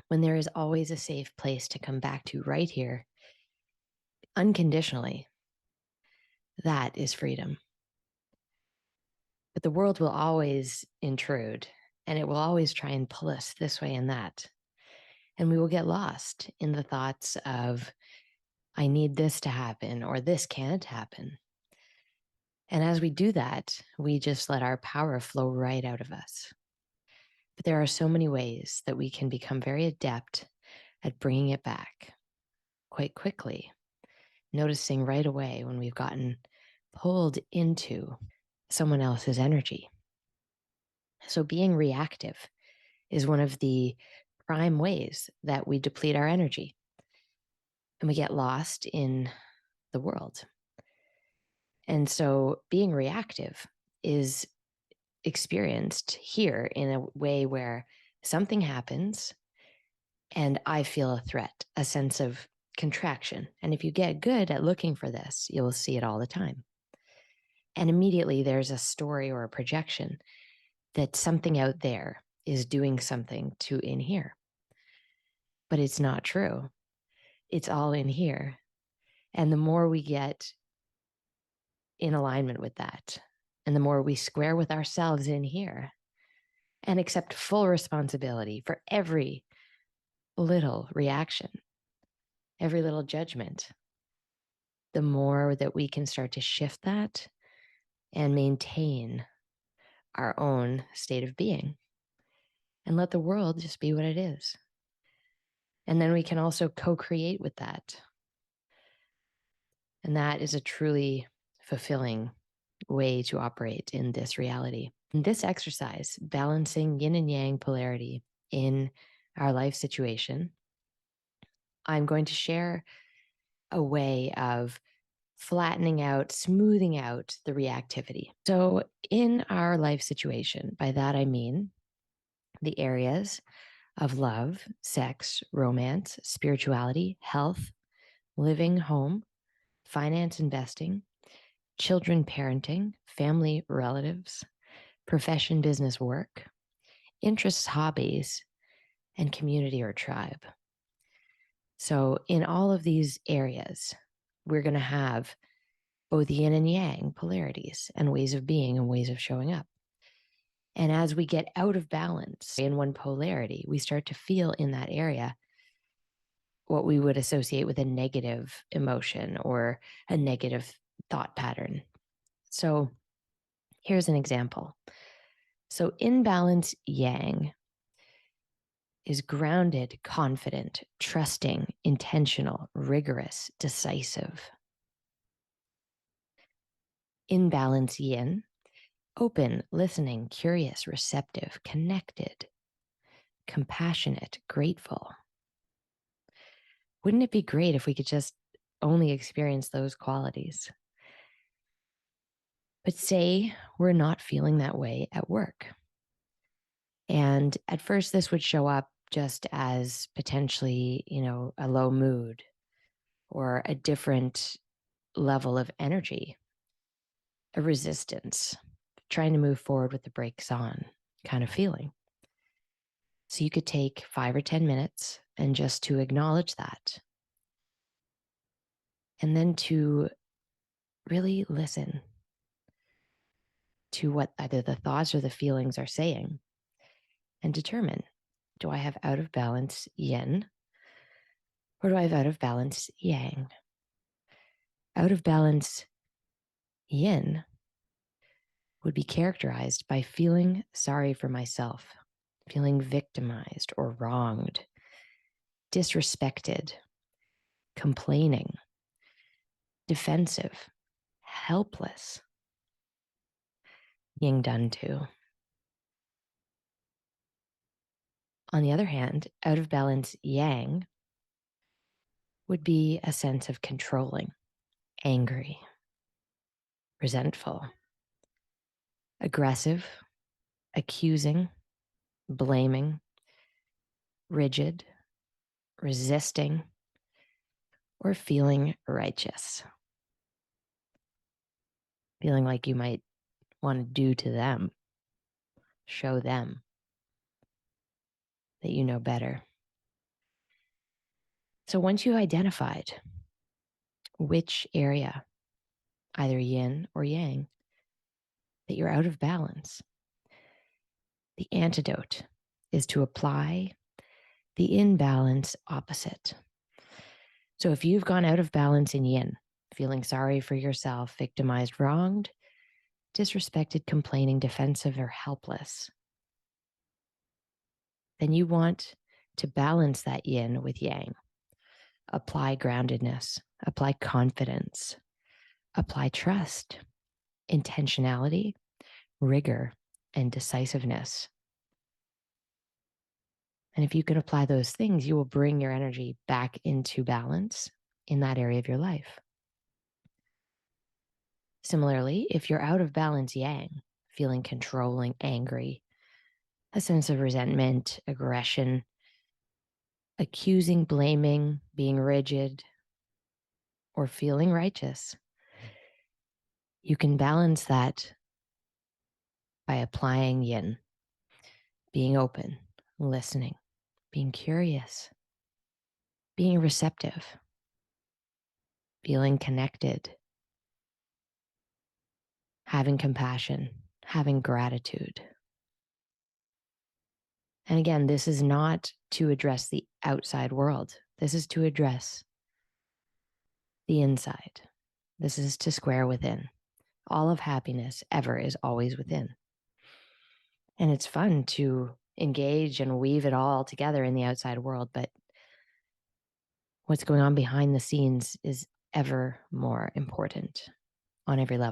when there is always a safe place to come back to right here, unconditionally, that is freedom. But the world will always intrude and it will always try and pull us this way and that. And we will get lost in the thoughts of, I need this to happen or this can't happen. And as we do that, we just let our power flow right out of us. But there are so many ways that we can become very adept at bringing it back quite quickly, noticing right away when we've gotten pulled into someone else's energy. So being reactive is one of the prime ways that we deplete our energy and we get lost in the world. And so being reactive is experienced here in a way where something happens and I feel a threat, a sense of contraction. And if you get good at looking for this, you'll see it all the time. And immediately there's a story or a projection that something out there is doing something to in here. But it's not true. It's all in here. And the more we get in alignment with that, and the more we square with ourselves in here and accept full responsibility for every little reaction, every little judgment, the more that we can start to shift that and maintain our own state of being and let the world just be what it is. And then we can also co-create with that. And that is a truly fulfilling way to operate in this reality. In this exercise, balancing yin and yang polarity in our life situation, I'm going to share a way of flattening out, smoothing out the reactivity. So, in our life situation, by that I mean the areas of love, sex, romance, spirituality, health, living, home, finance, investing, children, parenting, family, relatives, profession, business, work, interests, hobbies, and community or tribe. So, in all of these areas, we're going to have both yin and yang polarities and ways of being and ways of showing up. And as we get out of balance in one polarity, we start to feel in that area what we would associate with a negative emotion or a negative thought pattern. So here's an example. So imbalance yang is grounded, confident, trusting, intentional, rigorous, decisive. Imbalance yin, open, listening, curious, receptive, connected, compassionate, grateful. Wouldn't it be great if we could just only experience those qualities? But say we're not feeling that way at work. And at first, this would show up just as potentially, a low mood or a different level of energy, a resistance, trying to move forward with the brakes on kind of feeling. So you could take 5 or 10 minutes and just to acknowledge that. And then to really listen to what either the thoughts or the feelings are saying and determine, do I have out of balance yin or do I have out of balance yang? Out of balance yin would be characterized by feeling sorry for myself, feeling victimized or wronged, disrespected, complaining, defensive, helpless, being done to. On the other hand, out of balance yang would be a sense of controlling, angry, resentful, aggressive, accusing, blaming, rigid, resisting, or feeling righteous. Feeling like you might want to do to them, show them that you know better. So once you've identified which area, either yin or yang, that you're out of balance, the antidote is to apply the imbalance opposite. So if you've gone out of balance in yin, feeling sorry for yourself, victimized, wronged, disrespected, complaining, defensive, or helpless, then you want to balance that yin with yang. Apply groundedness, apply confidence, apply trust, intentionality, rigor, and decisiveness. And if you can apply those things, you will bring your energy back into balance in that area of your life. Similarly, if you're out of balance yang, feeling controlling, angry, a sense of resentment, aggression, accusing, blaming, being rigid, or feeling righteous, you can balance that by applying yin, being open, listening, being curious, being receptive, feeling connected, having compassion, having gratitude. And again, this is not to address the outside world. This is to address the inside. This is to square within. All of happiness ever is always within. And it's fun to engage and weave it all together in the outside world, but what's going on behind the scenes is ever more important on every level.